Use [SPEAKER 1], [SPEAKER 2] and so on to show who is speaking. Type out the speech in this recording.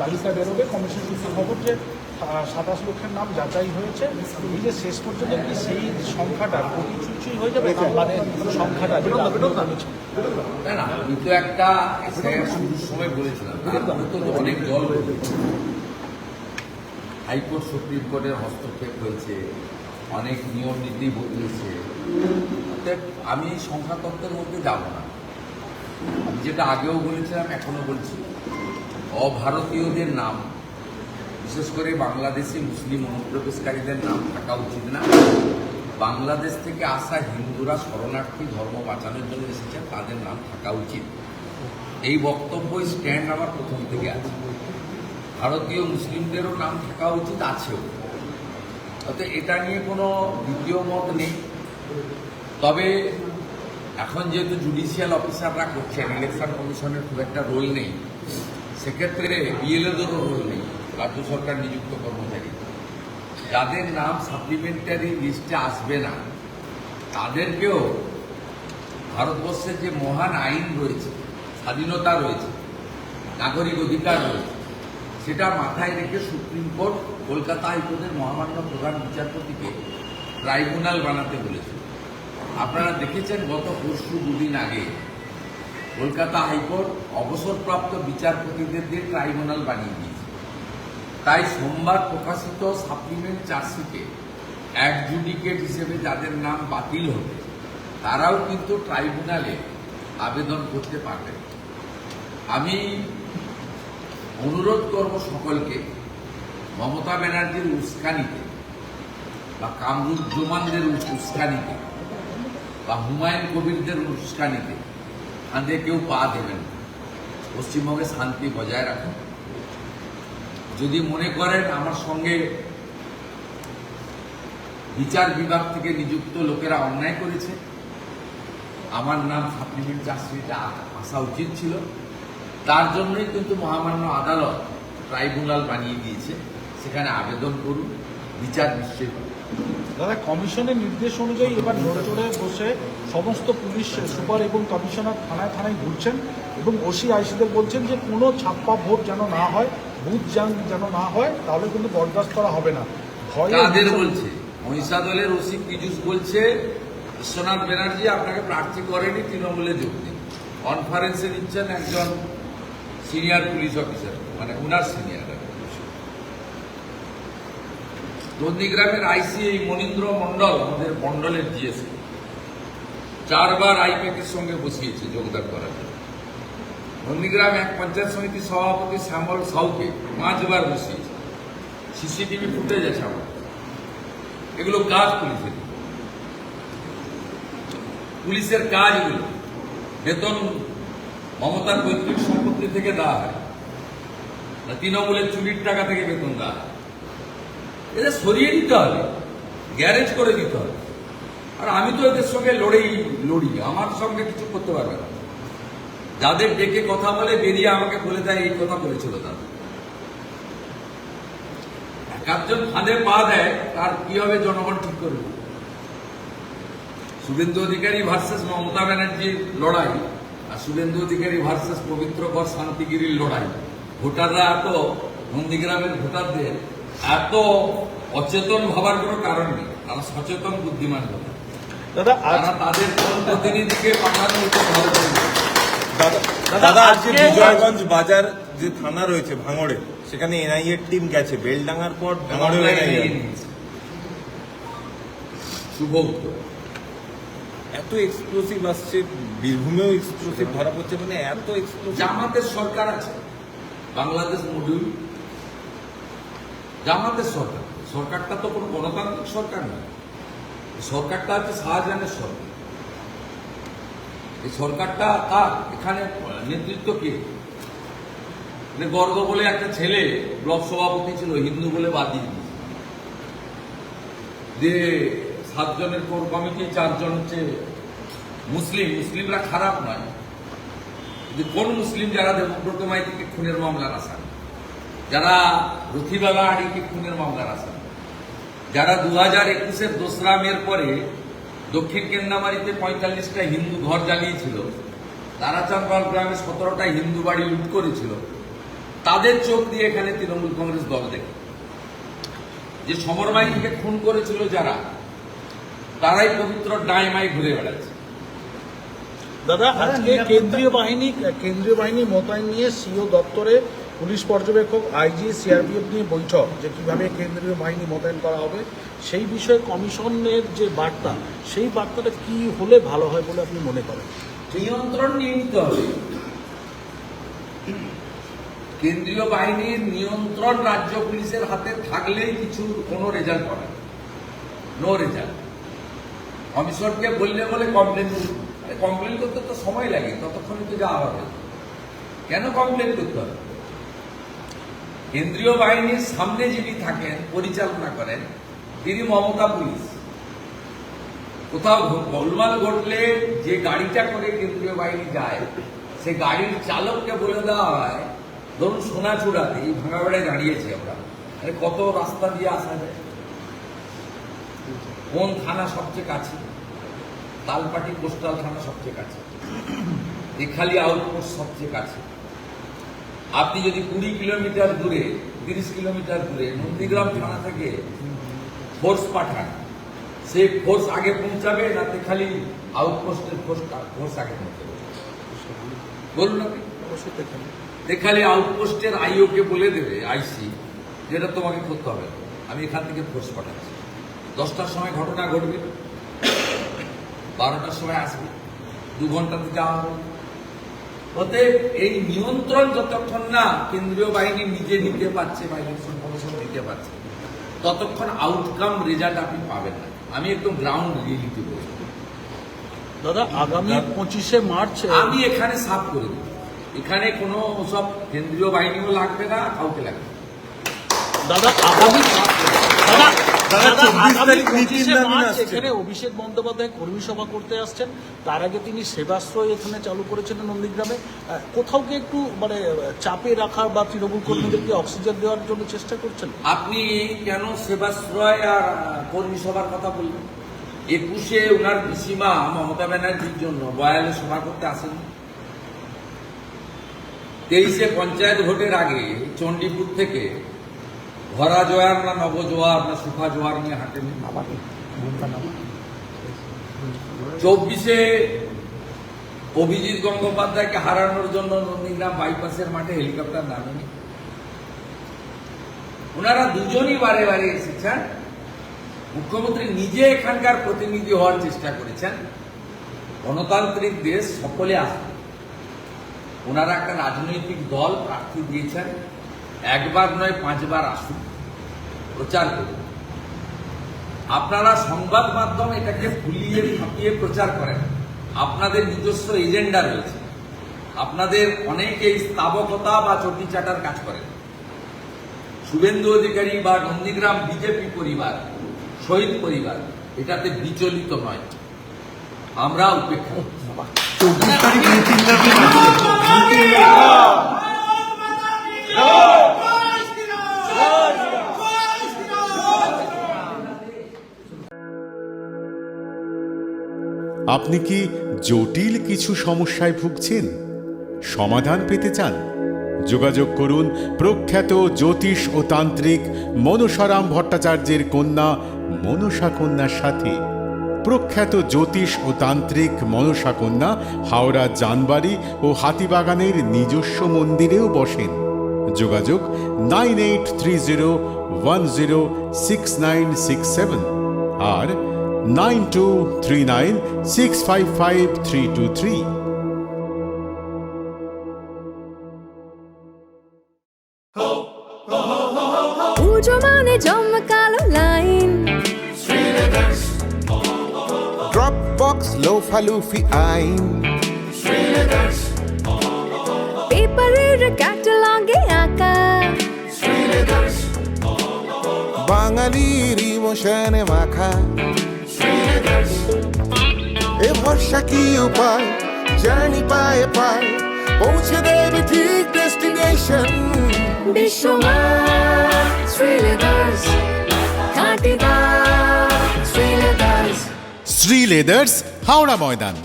[SPEAKER 1] তালিকা বেরোবে কমিশন সূত্রে খবর যে 27 লক্ষের নাম যাচাই হয়েছে। এই যে শেষ পর্যন্ত কি সেই সংখ্যাটা কোটি চুচুই হয়ে যাবে, মানে সংখ্যাটা যেটা আপনি বলেছেন?
[SPEAKER 2] না, আমি তো একটা শুরুর সময় বলেছিলাম তো অনেক দল হাইকোর্ট সুপ্রিম কোর্টের হস্তক্ষেপ হয়েছে, অনেক নিয়ম নীতি বদলেছে। আমি সংখ্যাতত্ত্বের মধ্যে যাব না। আমি যেটা আগেও বলেছিলাম এখনো বলছি, অভারতীয়দের নাম, বিশেষ করে বাংলাদেশি মুসলিম অনুপ্রবেশকারীদের নাম থাকা উচিত না। বাংলাদেশ থেকে আসা হিন্দুরা শরণার্থী ধর্ম বাঁচানোর জন্য এসেছেন, তাদের নাম থাকা উচিত। এই বক্তব্য স্ট্যান্ড আমার প্রথম থেকে আছে। ভারতীয় মুসলিমদেরও নাম থাকা উচিত, আছেও। অর্থাৎ এটা নিয়ে কোনো দ্বিতীয় মত নেই। তবে এখন যেহেতু জুডিশিয়াল অফিসাররা করছেন, ইলেকশন কমিশনের খুব একটা রোল নেই, সেক্ষেত্রে বিএলওদেরও রোল নেই, রাজ্য সরকার নিযুক্ত কর্মচারী। যাদের নাম সাপ্লিমেন্টারি লিস্টে আসবে না তাদেরকেও ভারতবর্ষের যে মহান আইন রয়েছে, স্বাধীনতা রয়েছে, নাগরিক অধিকার রয়েছে, সেটা মাথায় রেখে সুপ্রিম কোর্ট কলকাতা হাইকোর্টের মহামান্য প্রধান বিচারপতিকে ট্রাইব্যুনাল বানাতে বলেছে। আপনারা দেখেছেন গত পরশু দুদিন আগে কলকাতা হাইকোর্ট অবসরপ্রাপ্ত বিচারপতিদের দিয়ে ট্রাইব্যুনাল বানিয়ে দিয়েছে। তাই সোমবার প্রকাশিত সাপ্লিমেন্ট চার্জশিটে অ্যাডজুডিকেট হিসেবে যাদের নাম বাতিল হবে তারাও কিন্তু ট্রাইব্যুনালে আবেদন করতে পারবেন। আমি অনুরোধ করব সকলকে, মমতা ব্যানার্জির উস্কানিতে বা কামরুজ্জামানদের উস্কানিতে বা হুমায়ুন কবিরদের উস্কানিতে কাঁধে কেউ পা দেবেন। পশ্চিমবঙ্গে শান্তি বজায় রাখুন। যদি মনে করেন আমার সঙ্গে বিচার বিভাগ থেকে নিযুক্ত লোকেরা অন্যায় করেছে, আমার নাম সাপ্লিমেন্ট চার্জশিটে আসা উচিত ছিল, তার জন্যই কিন্তু মহামান্য আদালত ট্রাইব্যুনাল বানিয়ে দিয়েছে। সেখানে আবেদন করুন, বিচার নিশ্চয়ই করুন।
[SPEAKER 1] দাদা, কমিশনের নির্দেশ অনুযায়ী এবার নড়চড়ে বসে সমস্ত পুলিশ সুপার এবং কমিশনার থানায় থানায় ঘুরছেন এবং ওসি আইসিদের বলছেন যে কোনো ছাপ্পা ভোট যেন না হয়, বুথ যেন না হয়, তাহলে কিন্তু বরদাস্ত করা হবে না।
[SPEAKER 2] তাদের বলছে মহিষাদলের ওসি পীযূষ বলছে বিশ্বনাথ ব্যানার্জি আপনাকে প্রার্থী করেনি, তৃণমূলে যোগ দিন। কনফারেন্সে দিচ্ছেন একজন সিনিয়র পুলিশ অফিসার, মানে উনার সিনিয়র। নন্দীগ্রামের আইসি এই মনীন্দ্র মন্ডল, আমাদের মন্ডলের জিএসপি, 4 বার আইপ্যাকের সঙ্গে বসিয়েছে যোগদান করার জন্য। নন্দীগ্রাম এক পঞ্চায়েত সমিতির সভাপতি শ্যামল সাউকে 5 বার বসিয়েছে। সিসিটিভি ফুটেজ আছে আমার। এগুলো কাজ পুলিশের কাজ এগুলো। বেতন মমতার পৈতৃক সম্পত্তি থেকে দেওয়া হয় না, তৃণমূলের চুরির টাকা থেকে বেতন দেওয়া হয়। এদের সরিয়ে দিতে হবে, গ্যারেজ করে দিতে হবে। আর আমি তো এদের সঙ্গে লড়ি, আমার সঙ্গে কিছু করতে পারবে না। যাদের ডেকে কথা বলে বেরিয়ে আমাকে বলে দেয় এই কথা বলেছিল তারা। একজন ফাঁদে পা দেয়, তার কি হবে জনগণ ঠিক করবে। শুভেন্দু অধিকারী ভার্সেস মমতা ব্যানার্জির লড়াই আর শুভেন্দু অধিকারী ভার্সেস পবিত্রকর শান্তিগিরির লড়াই। ভোটাররা এত, নন্দীগ্রামের ভোটারদের এত অচেতন হবার কোনো কারণ নেই, তারা সচেতন বুদ্ধিমান হবে।
[SPEAKER 1] দাদা,
[SPEAKER 2] তাদের প্রতিনিধিকে পাঠানো হচ্ছে ভালো।
[SPEAKER 3] দাদা, আজকে বিজয়গঞ্জ বাজার যে থানা রয়েছে ভাঙড়ে, সেখানে এনআইএ এর টিম গেছে। বেলডাঙ্গার পর ভাঙড়ে
[SPEAKER 2] শুভ উত্তর।
[SPEAKER 3] এত এক্সপ্লোসিভ আসছে, বীরভূমেও এক্সপ্লোসিভ ধরা পড়ছে, মানে এত এক্সপ্লোসিভ।
[SPEAKER 2] জামাতের সরকার আছে, বাংলাদেশ মডিউল জামাতের সরকার। সরকারটা তো কোনো গণতান্ত্রিক সরকার নয়, সরকারটা হচ্ছে শাহজাহানের সরকার। এই সরকারটা কার? এখানে নেতৃত্ব কে? গর্গ বলে একটা ছেলে ব্লক সভাপতি ছিল, হিন্দু বলে বাদ দিয়ে দিয়েছে। যে 7 জনের কোর কমিটি, 4 জন হচ্ছে মুসলিম। মুসলিমরা খারাপ নয়, কিন্তু কোন মুসলিম যারা দেবব্রত মাইতিকে খুনের মামলার আসামি, যারা রথিবালা আড়িকে খুনের মামলার আসামি, যারা 2021-এর 2রা মের পরে দক্ষিণ কেন্দামারিতে 45টা হিন্দু ঘর জ্বালিয়েছিল, তারাচাঁদপাল গ্রামে 17টা হিন্দু বাড়ি লুট করেছিল, তাদের চোখ দিয়ে এখানে তৃণমূল কংগ্রেস দল দেখে। যে সমর বাহিনীকে খুন করেছিল যারা, তারাই পবিত্র ডাইমাই ঘুরে বেড়াচ্ছে।
[SPEAKER 1] দাদা, আজকে কেন্দ্রীয় বাহিনী মোতায়েন নিয়ে সিও দপ্তরে পুলিশ পর্যবেক্ষক, আইজি, সিআরপিএফ নিয়ে বৈঠক, যে কিভাবে কেন্দ্রীয় বাহিনী মোতায়েন করা হবে সেই বিষয়ে কমিশনের যে বার্তা, সেই বার্তাটা কি হলে ভালো হয় বলে আপনি মনে করেন?
[SPEAKER 2] নিয়ন্ত্রণ নিয়ে নিতে হবে। কেন্দ্রীয় বাহিনীর নিয়ন্ত্রণ রাজ্য পুলিশের হাতে থাকলেই কোনো রেজাল্ট হবে, নো রেজাল্ট। কমিশনকে বললে বলে কমপ্লেন করতে তো সময় লাগে, ততক্ষণে তো যাওয়া হবে। কেন কমপ্লেন করতে হবে? কেন্দ্রীয় বাহিনীর সামনে যিনি থাকেন, পরিচালনা করেন, তিনি মমতা পুলিশ। কোথাও গোলমাল ঘটলে যে গাড়িটা করে কেন্দ্রীয় বাহিনী যায়, সে গাড়ির চালককে বলে দেওয়া হয়, ধরুন সোনাচূড়াতে এই ভাঙাবেড়ায় দাঁড়িয়েছি আমরা, কত রাস্তা দিয়ে আসা যায়, কোন থানা সবচেয়ে কাছে, তালপাটি কোস্টাল থানা সবচেয়ে কাছে, এখালি আউটপোস্ট সবচেয়ে কাছে। আপনি যদি 20 কিলোমিটার দূরে, 30 কিলোমিটার দূরে নন্দীগ্রাম থানা থেকে ফোর্স পাঠান, সেই ফোর্স আগে পৌঁছাবে না তেখালি আউটপোস্টের ফোর্স আগে পৌঁছাবে? বলুন আপনি। তেখালি আউটপোস্টের আইও কে বলে দেবে, আইসি, যেটা তোমাকে করতে হবে, আমি এখান থেকে ফোর্স পাঠাচ্ছি, 10টার সময় ঘটনা ঘটবে, 12টার সময় আসবে, 2 ঘন্টাতে যাওয়া হবে। অতএব এই নিয়ন্ত্রণ যতক্ষণ না কেন্দ্রীয় বাহিনী নিজে নিতে পারছে বা ইলেকশন কমিশন নিতে পারছে, ততক্ষণ আউটকাম রেজাল্ট আপনি পাবেন না। আমি একদম গ্রাউন্ড রিয়েলিটি বলছি।
[SPEAKER 1] দাদা, আগামী 25শে মার্চ
[SPEAKER 2] আমি এখানে সাফ করে দেব, এখানে কোনো সব কেন্দ্রীয় বাহিনীও লাগবে না, কাউকে লাগবে না।
[SPEAKER 1] দাদা, আগামী
[SPEAKER 3] দাদা, 24 তারিখ নীতিন নামিন আসছে।
[SPEAKER 1] এখানে অভিষেক বন্দ্যোপাধ্যায় কর্মী সভা করতে আসছেন, তার আগে তিনি সেবাশ্রয় এখানে চালু করেছিলেন নন্দীগ্রামে। কোথাও কি একটু চাপে রাখার বা তৃণমূল কর্মীদেরকে অক্সিজেন দেওয়ার জন্য চেষ্টা করছেন?
[SPEAKER 2] আপনি কেন সেবাশ্রয় আর কর্মী সভার কথা বললেন? 21শে ওনার পিসিমা মমতা ব্যানার্জির জন্য বয়ালে সভা করতে আসেন। 23শে পঞ্চায়েত ভোটের আগে চণ্ডীপুর থেকে ভরা জোয়ার না নবজোয়ার না সুখা জোয়ার নিয়ে হাঁটেনি। 24শে অভিজিৎ গঙ্গোপাধ্যায়কে হারানোর জন্য নন্দীগ্রাম বাইপাসের মাঠে হেলিকপ্টার নামেনি। ওনারা দুজনই বারে বারে এসেছেন। মুখ্যমন্ত্রী নিজে এখানকার প্রতিনিধি হওয়ার চেষ্টা করেছেন। গণতান্ত্রিক দেশ, সকলে আসবে। ওনারা একটা রাজনৈতিক দল প্রার্থী দিয়েছেন, একবার নয় 5 বার আসুন, প্রচার করুন। আপনারা সংবাদ মাধ্যম এটাকে ভুলিয়ে ফাঁপিয়ে প্রচার করেন। আপনাদের নিজস্ব এজেন্ডা রয়েছে, আপনাদের অনেকেই স্থাবকতা বা চটি চাটার কাজ করেন। শুভেন্দু অধিকারী বা নন্দীগ্রাম বিজেপি পরিবার, শহীদ পরিবার এটাতে বিচলিত নয়, আমরা উপেক্ষা করছি।
[SPEAKER 3] 24 তারিখ নীতিন নামিন
[SPEAKER 4] আপনি কি জটিল কিছু সমস্যায় ভুগছেন? সমাধান পেতে চান? যোগাযোগ করুন প্রখ্যাত জ্যোতিষ ও তান্ত্রিক মনসারাম ভট্টাচার্যের কন্যা মনসা কন্যার সাথে। প্রখ্যাত জ্যোতিষ ও তান্ত্রিক মনসা কন্যা হাওড়া জানবাড়ি ও হাতিবাগানের নিজস্ব মন্দিরেও বসেন। যোগাযোগ 9830106967 আর 9239655323।
[SPEAKER 5] পুজো মানে জমকালো লাইন,
[SPEAKER 6] Dropbox লোফালুফি আইন,
[SPEAKER 5] পেপারের ক্যাটালগে আঁকা,
[SPEAKER 6] বাঙালির ইমোশনে মাখা। এ ভরসা কি উপায়, জার্নি পায়ে পায় পৌঁছে দেবে ঠিক ডেস্টিনেশন।
[SPEAKER 5] বিশ্বনাথ শ্রীলেদার্স, খাঁটি দাম শ্রীলেদার্স।
[SPEAKER 4] শ্রী লেদার্স, হাওড়া ময়দান।